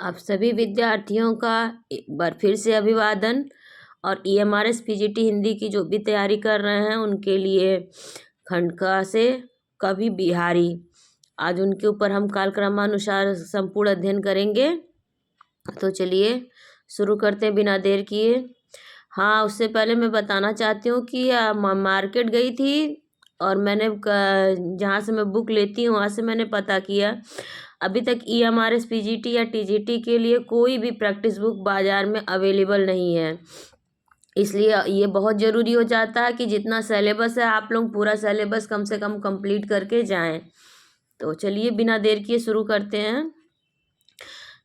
आप सभी विद्यार्थियों का एक बार फिर से अभिवादन। और ईएमआरएस पीजीटी हिंदी की जो भी तैयारी कर रहे हैं उनके लिए खंड क से कवि बिहारी, आज उनके ऊपर हम कालक्रमानुसार संपूर्ण अध्ययन करेंगे। तो चलिए शुरू करते हैं बिना देर किए। हाँ, उससे पहले मैं बताना चाहती हूँ कि मार्केट गई थी और मैंने जहाँ से मैं बुक लेती हूँ वहाँ से मैंने पता किया, अभी तक ईएमआरएस पीजीटी या टीजीटी के लिए कोई भी प्रैक्टिस बुक बाज़ार में अवेलेबल नहीं है। इसलिए ये बहुत ज़रूरी हो जाता है कि जितना सिलेबस है आप लोग पूरा सिलेबस कम से कम कंप्लीट करके जाएं। तो चलिए बिना देर किए शुरू करते हैं।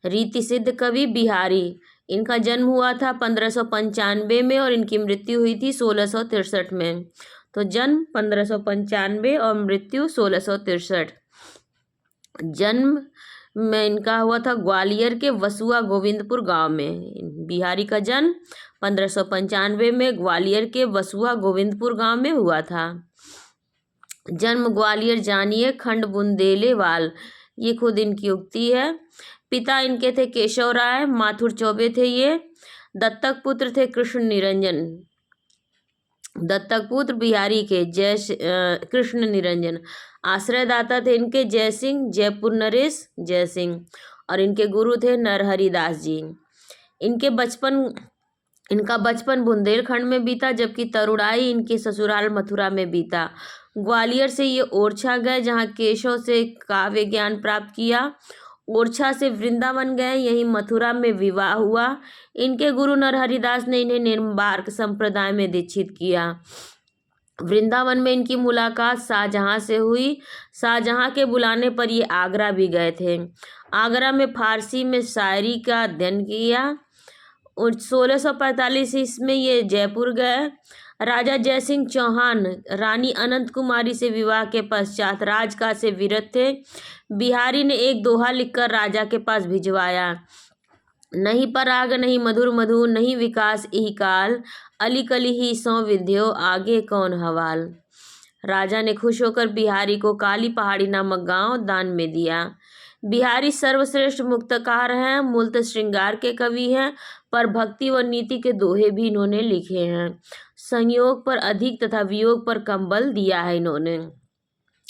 रीति सिद्ध कवि बिहारी, इनका जन्म हुआ था 1595 में और इनकी मृत्यु हुई थी 1663 में। तो जन्म 1595 और मृत्यु 1663। जन्म में इनका हुआ था ग्वालियर के वसुआ गोविंदपुर गांव में। बिहारी का जन्म 1595 में ग्वालियर के वसुआ गोविंदपुर गांव में हुआ था। जन्म ग्वालियर जानिए खंड बुंदेलेवाल, ये खुद इनकी उक्ति है। पिता इनके थे केशव राय, माथुर चौबे थे ये। दत्तक पुत्र थे कृष्ण निरंजन। दत्तक पुत्र बिहारी के कृष्ण निरंजन। आश्रयदाता थे इनके जय सिंह, जयपुर नरेश जय सिंह। और इनके गुरु थे नरहरि दास जी। इनका बचपन बुंदेलखंड में बीता, जबकि तरुणाई इनके ससुराल मथुरा में बीता। ग्वालियर से ये ओरछा गए, जहाँ केशव से काव्य ज्ञान प्राप्त किया। ओरछा से वृंदावन गए, यहीं मथुरा में विवाह हुआ। इनके गुरु नरहरिदास ने इन्हें निर्बार्क संप्रदाय में दीक्षित किया। वृंदावन में इनकी मुलाकात शाहजहां से हुई। शाहजहां के बुलाने पर ये आगरा भी गए थे। आगरा में फारसी में शायरी का अध्ययन किया। 1645 ईस्वी में ये जयपुर गए। राजा जयसिंह चौहान रानी अनंत कुमारी से विवाह के पश्चात राजकाज से विरत थे। बिहारी ने एक दोहा लिखकर राजा के पास भिजवाया, नहीं पराग नहीं मधुर मधु, नहीं विकास इहि काल, अली कली ही सौ विद्यो, आगे कौन हवाल। राजा ने खुश होकर बिहारी को काली पहाड़ी नामक गांव दान में दिया। बिहारी सर्वश्रेष्ठ मुक्तकार हैं, मूलतः श्रृंगार के कवि हैं, पर भक्ति व नीति के दोहे भी इन्होंने लिखे हैं। संयोग पर अधिक तथा वियोग पर कम बल दिया है इन्होंने।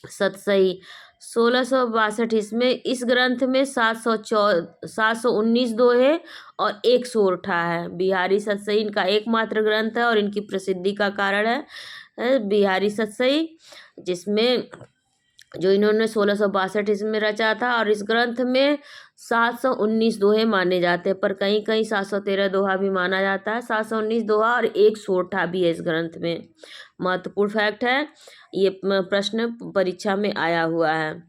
सतसई 1662 इसमें इस ग्रंथ में 719 दोहे और 1 सोरठा है। बिहारी सतसई इनका एकमात्र ग्रंथ है और इनकी प्रसिद्धि का कारण है बिहारी सतसई, जिसमें जो इन्होंने 1662 इसमें रचा था। और इस ग्रंथ में 719 दोहे माने जाते हैं, पर कहीं कहीं 713 दोहा भी माना जाता है। 719 दोहा और 1 सोरठा भी है इस ग्रंथ में। महत्वपूर्ण फैक्ट है, ये प्रश्न परीक्षा में आया हुआ है।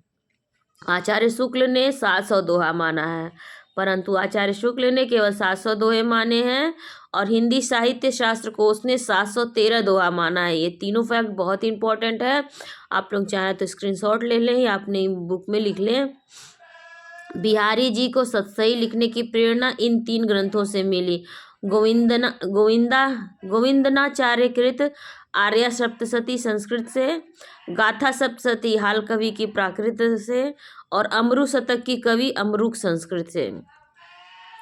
आचार्य शुक्ल ने 700 दोहा माना है, परंतु आचार्य शुक्ल ने केवल 700 दोहे माने हैं और हिंदी साहित्य शास्त्र कोश ने 713 दोहा माना है। ये तीनों फैक्ट बहुत इंपॉर्टेंट है, आप लोग चाहें तो स्क्रीनशॉट ले लें या अपनी बुक में लिख लें। बिहारी जी को सतसई लिखने की प्रेरणा इन 3 ग्रंथों से मिली। गोविंदनाचार्य कृत आर्या सप्तशती संस्कृत से, गाथा सप्तशती हाल कवि की प्राकृत से और अमरू शतक की कवि अमरूक संस्कृत से।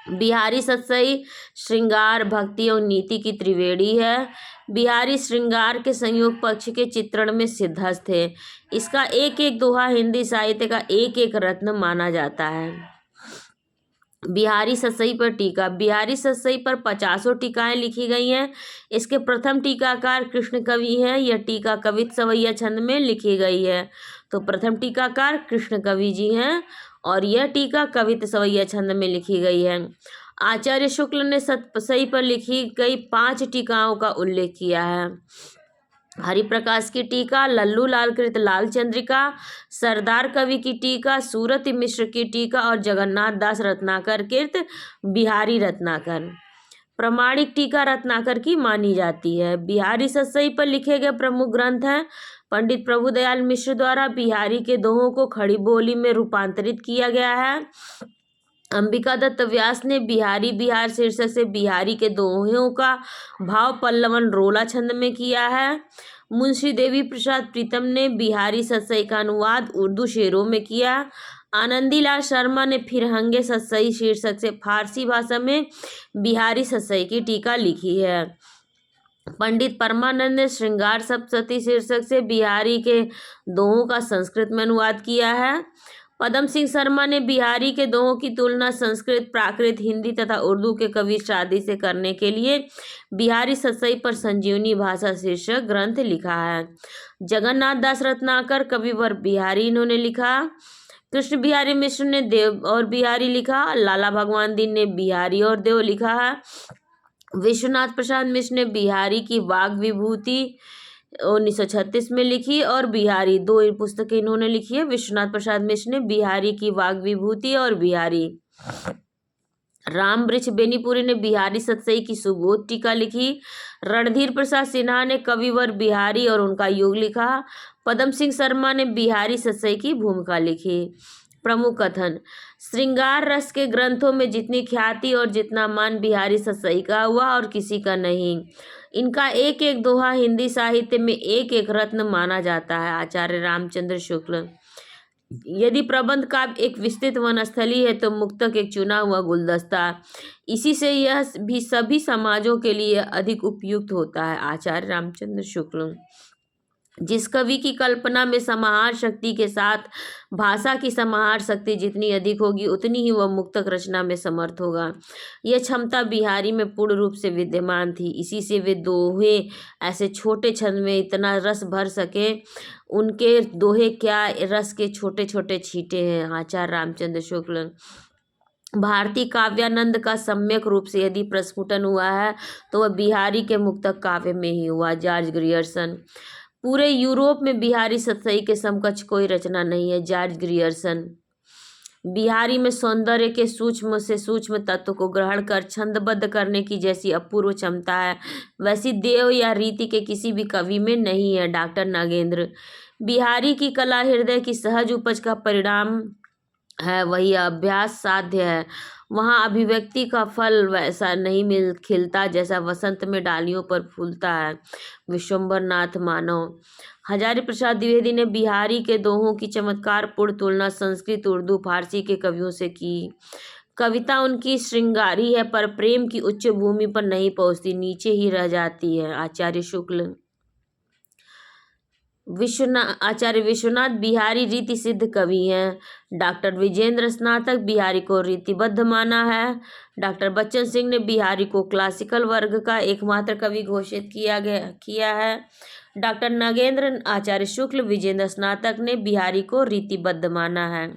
बिहारी सतसई श्रृंगार, भक्ति और नीति की त्रिवेणी है। बिहारी श्रृंगार के संयोग पक्ष के चित्रण में सिद्धहस्त थे। इसका एक एक दोहा हिंदी साहित्य का एक एक रत्न माना जाता है। बिहारी सतसई पर टीका। बिहारी सतसई पर 50 टीकाएं लिखी गई हैं। इसके प्रथम टीकाकार कृष्ण कवि हैं। यह टीका कवित सवैया छंद में लिखी गई है। तो प्रथम टीकाकार कृष्ण कवि जी हैं और यह टीका कवित सवैया छंद में लिखी गई है। आचार्य शुक्ल ने सतसई पर लिखी गई 5 टीकाओं का उल्लेख किया है। हरिप्रकाश की टीका, लल्लू लाल कृत लाल चंद्रिका, सरदार कवि की टीका, सूरत मिश्र की टीका और जगन्नाथ दास रत्नाकर कृत बिहारी रत्नाकर। प्रमाणिक टीका रत्नाकर की मानी जाती है। बिहारी सतसई पर लिखे गए प्रमुख ग्रंथ हैं। पंडित प्रभुदयाल मिश्र द्वारा बिहारी के दोहों को खड़ी बोली में रूपांतरित किया गया है। अंबिका दत्त व्यास ने बिहारी बिहार शीर्षक से बिहारी के दोहों का भाव पल्लवन रोला छंद में किया है। मुंशी देवी प्रसाद प्रीतम ने बिहारी सतसई का अनुवाद उर्दू शेरों में किया। आनंदीलाल शर्मा ने फिरहंगे सतसई शीर्षक से फारसी भाषा में बिहारी सतसई की टीका लिखी है। पंडित परमानंद ने श्रृंगार सप्तशती शीर्षक से बिहारी के दोहों का संस्कृत में अनुवाद किया है। पदम सिंह शर्मा ने बिहारी के दोहों की तुलना संस्कृत, प्राकृत, हिंदी तथा उर्दू के कवि शादी से करने के लिए बिहारी सतसई पर संजीवनी भाषा शीर्षक ग्रंथ लिखा है। जगन्नाथ दास रत्नाकर कविवर बिहारी इन्होंने लिखा। कृष्ण बिहारी मिश्र ने देव और बिहारी लिखा। लाला भगवान दीन ने बिहारी और देव लिखा है। विश्वनाथ प्रसाद मिश्र ने बिहारी की वाग विभूति 1936 में लिखी और बिहारी, दो पुस्तकें इन्होंने लिखी है। विश्वनाथ प्रसाद मिश्र ने बिहारी की वाग विभूति और बिहारी। राम वृक्ष बेनीपुरी ने बिहारी सतसई की सुबोध टीका लिखी। रणधीर प्रसाद सिन्हा ने कविवर बिहारी और उनका युग लिखा। पदम सिंह शर्मा ने बिहारी सतसई की भूमिका लिखी। प्रमुख कथन: श्रृंगार रस के ग्रंथों में जितनी ख्याति और जितना मान बिहारी सतसई का हुआ और किसी का नहीं। इनका एक एक दोहा हिंदी साहित्य में एक एक रत्न माना जाता है। आचार्य रामचंद्र शुक्ल। यदि प्रबंध काव्य एक विस्तृत वनस्थली है तो मुक्तक एक चुना हुआ गुलदस्ता। इसी से यह भी सभी समाजों के लिए अधिक उपयुक्त होता है। आचार्य रामचंद्र शुक्ल। जिस कवि की कल्पना में समाहार शक्ति के साथ भाषा की समाहार शक्ति जितनी अधिक होगी उतनी ही वह मुक्तक रचना में समर्थ होगा। यह क्षमता बिहारी में पूर्ण रूप से विद्यमान थी। इसी से वे दोहे ऐसे छोटे छंद में इतना रस भर सके। उनके दोहे क्या रस के छोटे छोटे छींटे हैं। आचार्य रामचंद्र शुक्ल। भारतीय काव्यानंद का सम्यक रूप से यदि प्रस्फुटन हुआ है तो वह बिहारी के मुक्तक काव्य में ही हुआ। George Grierson. पूरे यूरोप में बिहारी सतसई के समकक्ष कोई रचना नहीं है। George Grierson. बिहारी में सौंदर्य के सूक्ष्म से सूक्ष्म तत्व को ग्रहण कर छंदबद्ध करने की जैसी अपूर्व क्षमता है वैसी देव या रीति के किसी भी कवि में नहीं है। डॉक्टर नागेंद्र। बिहारी की कला हृदय की सहज उपज का परिणाम है, वही अभ्यास साध्य है। वहाँ अभिव्यक्ति का फल वैसा नहीं खिलता जैसा वसंत में डालियों पर फूलता है। विश्वंभर नाथ मानव। हजारी प्रसाद द्विवेदी ने बिहारी के दोहों की चमत्कारपूर्ण तुलना संस्कृत, उर्दू, फारसी के कवियों से की। कविता उनकी श्रृंगारी है पर प्रेम की उच्च भूमि पर नहीं पहुँचती, नीचे ही रह जाती है। आचार्य शुक्ल। आचार्य विश्वनाथ बिहारी रीति सिद्ध कवि हैं। डॉक्टर विजेंद्र स्नातक बिहारी को रीतिबद्ध माना है। डॉक्टर बच्चन सिंह ने बिहारी को क्लासिकल वर्ग का एकमात्र कवि घोषित किया है। डॉक्टर नागेंद्र आचार्य शुक्ल विजेंद्र स्नातक ने बिहारी को रीतिबद्ध माना है।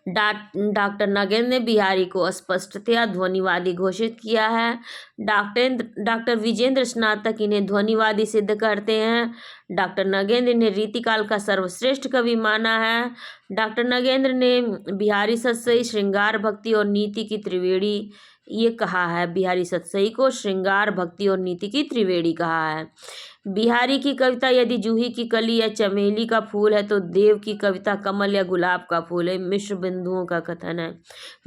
डॉक्टर नागेंद्र ने बिहारी को स्पष्टतया ध्वनिवादी घोषित किया है। डॉक्टर विजेंद्र स्नातक इन्हें ध्वनिवादी सिद्ध करते हैं। डॉक्टर नागेंद्र ने रीतिकाल का सर्वश्रेष्ठ कवि माना है। डॉक्टर नागेंद्र ने बिहारी सतसई, श्रृंगार, भक्ति और नीति की त्रिवेणी ये कहा है। बिहारी सतसई को श्रृंगार, भक्ति और नीति की त्रिवेणी कहा है। बिहारी की कविता यदि जूही की कली या चमेली का फूल है तो देव की कविता कमल या गुलाब का फूल है। मिश्र बिंदुओं का कथन है।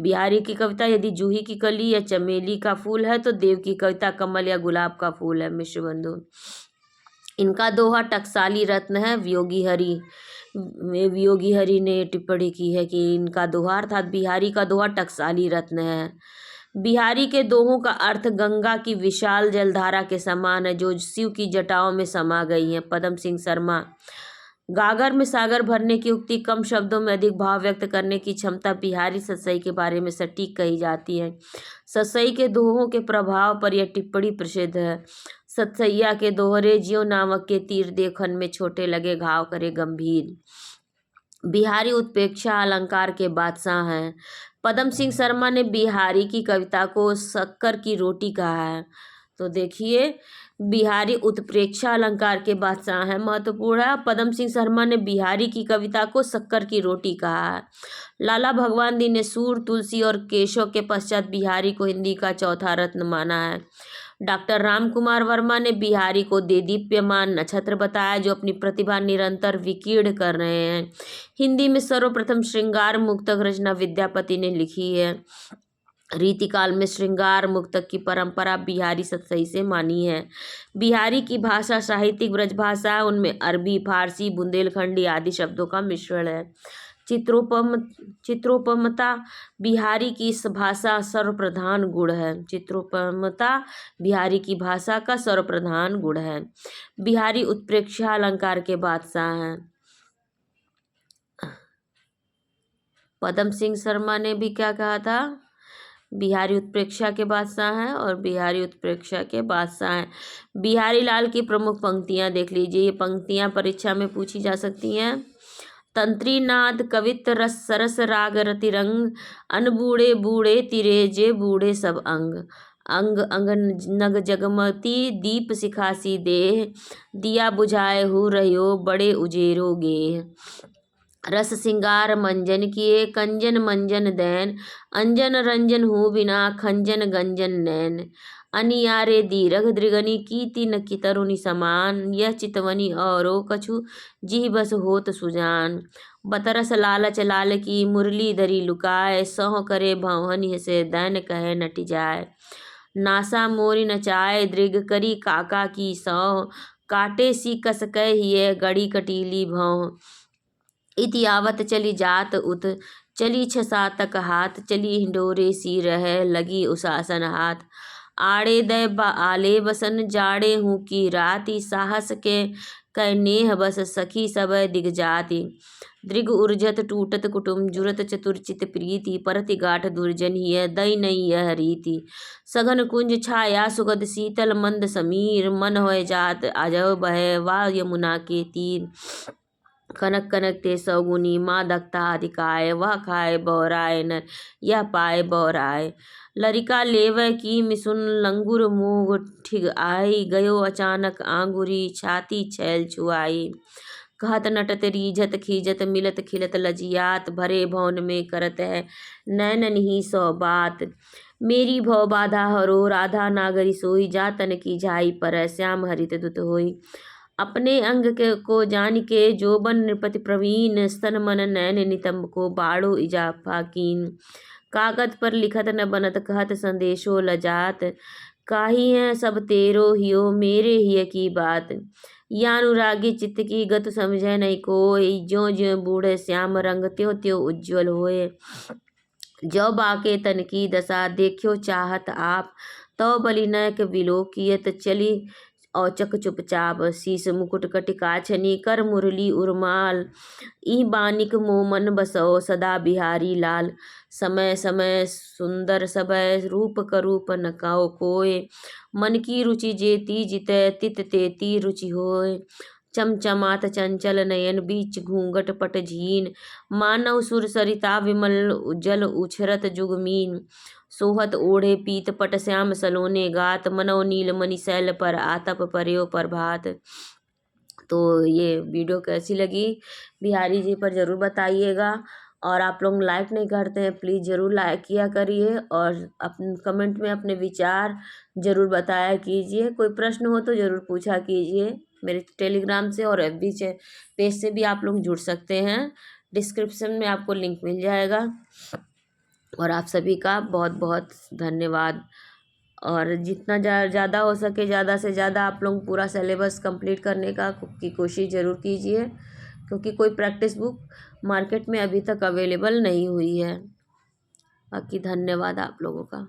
बिहारी की कविता यदि जूही की कली या चमेली का फूल है तो देव की कविता कमल या गुलाब का फूल है। मिश्र बिंदु। इनका दोहा टकसाली रत्न है। वियोगी हरि ने टिप्पणी की है कि इनका दोहा अर्थात बिहारी का दोहा टकसाली रत्न है। बिहारी के दोहों का अर्थ गंगा की विशाल जलधारा के समान है जो शिव की जटाओं में समा गई है। पदम सिंह शर्मा। गागर में सागर भरने की उक्ति कम शब्दों में अधिक भाव व्यक्त करने की क्षमता बिहारी सतसई के बारे में सटीक कही जाती है। सतसई के दोहों के प्रभाव पर यह टिप्पणी प्रसिद्ध है। सतसैया के दोहरे ज्यों नामक के तीर देखन में छोटे लगे घाव करे गंभीर। बिहारी उत्प्रेक्षा अलंकार के बादशाह हैं। पदम सिंह शर्मा ने बिहारी की कविता को शक्कर की रोटी कहा है। तो देखिए बिहारी उत्प्रेक्षा अलंकार के बादशाह हैं, महत्वपूर्ण है। पदम सिंह शर्मा ने बिहारी की कविता को शक्कर की रोटी कहा है। लाला भगवान दी ने सूर, तुलसी और केशव के पश्चात बिहारी को हिंदी का चौथा रत्न माना है। डॉक्टर राम कुमार वर्मा ने बिहारी को देदीप्यमान नक्षत्र बताया जो अपनी प्रतिभा निरंतर विकीर्ण कर रहे हैं। हिंदी में सर्वप्रथम श्रृंगार मुक्तक रचना विद्यापति ने लिखी है। रीतिकाल में श्रृंगार मुक्तक की परंपरा बिहारी सतसई से मानी है। बिहारी की भाषा साहित्यिक ब्रजभाषा है। उनमें अरबी, फारसी, बुंदेलखंडी आदि शब्दों का मिश्रण है। चित्रोपमता बिहारी की इस भाषा सर्वप्रधान गुण है। चित्रोपमता बिहारी की भाषा का सर्वप्रधान गुण है। बिहारी उत्प्रेक्षा अलंकार के बादशाह हैं। पदम सिंह शर्मा ने भी क्या कहा था, बिहारी उत्प्रेक्षा के बादशाह हैं और बिहारी उत्प्रेक्षा के बादशाह हैं। बिहारी लाल की प्रमुख पंक्तियां देख लीजिए, ये पंक्तियां परीक्षा में पूछी जा सकती हैं। तंत्री नाद कवित्त रस सरस राग रतिरंग, अन बूढ़े बूढ़े तिरे जे बूढ़े सब अंग, अंग अंग नग जगमती दीप सिखासी देह, दिया बुझाए हो रहियो बड़े उजेरो गेह, रस सिंगार मंजन किए कंजन मंजन दैन, अंजन रंजन हो बिना खंजन गंजन नैन, अनियारे दीरघ दृगनी की तिन की तरुणी समान, यह चितवनी औरो कछु जी बस होत सुजान, बतरस लालच लाल की मुरली धरी लुकाए, सौह करे भवन से दैन कहे नट जाए, नासा मोरी नचाए दृग करी काका की सौह, काटे सी कस कह हिय गड़ी कटीली भौं, इतियावत चली जात उत चली छसातक हाथ, चली हिंडोरे सी रह लगी उसासन हाथ, आड़े दय आले बसन जाड़े हूँ की राति, साहस के कै नेह बस सखी सब दिगजाति, दृग उर्जत टूटत कुटुम जुरत चतुर्चित प्रीति, परति गाठ दुर्जन हिय दई नहीं यह रीति, सघन कुंज छाया सुगध शीतल मंद समीर, मन होय जात अजब बह वा यमुना के तीर, कनक कनक ते सौगुनी माँ दत्ता अधिकाय, वह खाए बौराय न यह पाए बौराय, लरिका लेवै की मिसुन लंगुर मुँह ठिग आई, गयो अचानक आंगुरी छाती छैल छुआई, कहत नटत रीझत खीजत मिलत खिलत लजियात, भरे भवन में करत है नैनन ही सौ बात, मेरी भव बाधा हरो राधा नागरी सोई, जा तन की झाई पर श्याम हरित दुत होई, अपने अंग के को जान के जोबन नृपति प्रवीण, स्तन मन नैन नितंब को बाड़ो इजाफा कीन, कागज पर लिखत न बनत कहत संदेशो लजात, काही है सब तेरो हियो मेरे हिय की बात, या अनुरागी चित्त की गत समझे नहीं कोई, ज्यों ज्यों बूढ़े श्याम रंग त्यों त्यों उज्ज्वल होए, जो बाके तन की दशा देखियो चाहत आप, तो बलिनैक विलोकियत चली औचक चुपचाप, शीस मुकुट कटिकाछनी कर मुरली उर्माल, ई बानिक मोमन बसो सदा बिहारी लाल, समय समय सुंदर सबय रूप करूप न काओ कोय, मन की रुचि जेती जितै तित तेती रुचि होय, चमचमात चंचल नयन बीच घूंघट पट झीन, मानव सुर सरिता विमल जल उछरत जुगमीन, सोहत ओढ़े पीत पट श्याम सलोने गात, मनो नील मणि शैल पर आतप पर्यो प्रभात। तो ये वीडियो कैसी लगी बिहारी जी पर ज़रूर बताइएगा, और आप लोग लाइक नहीं करते हैं प्लीज़ ज़रूर लाइक किया करिए, और अपने कमेंट में अपने विचार ज़रूर बताया कीजिए, कोई प्रश्न हो तो ज़रूर पूछा कीजिए, मेरे टेलीग्राम से और FB पेज से भी आप लोग जुड़ सकते हैं, डिस्क्रिप्शन में आपको लिंक मिल जाएगा। और आप सभी का बहुत बहुत धन्यवाद, और जितना ज़्यादा हो सके ज़्यादा से ज़्यादा आप लोग पूरा सिलेबस कंप्लीट करने की कोशिश ज़रूर कीजिए, क्योंकि कोई प्रैक्टिस बुक मार्केट में अभी तक अवेलेबल नहीं हुई है। बाकी धन्यवाद आप लोगों का।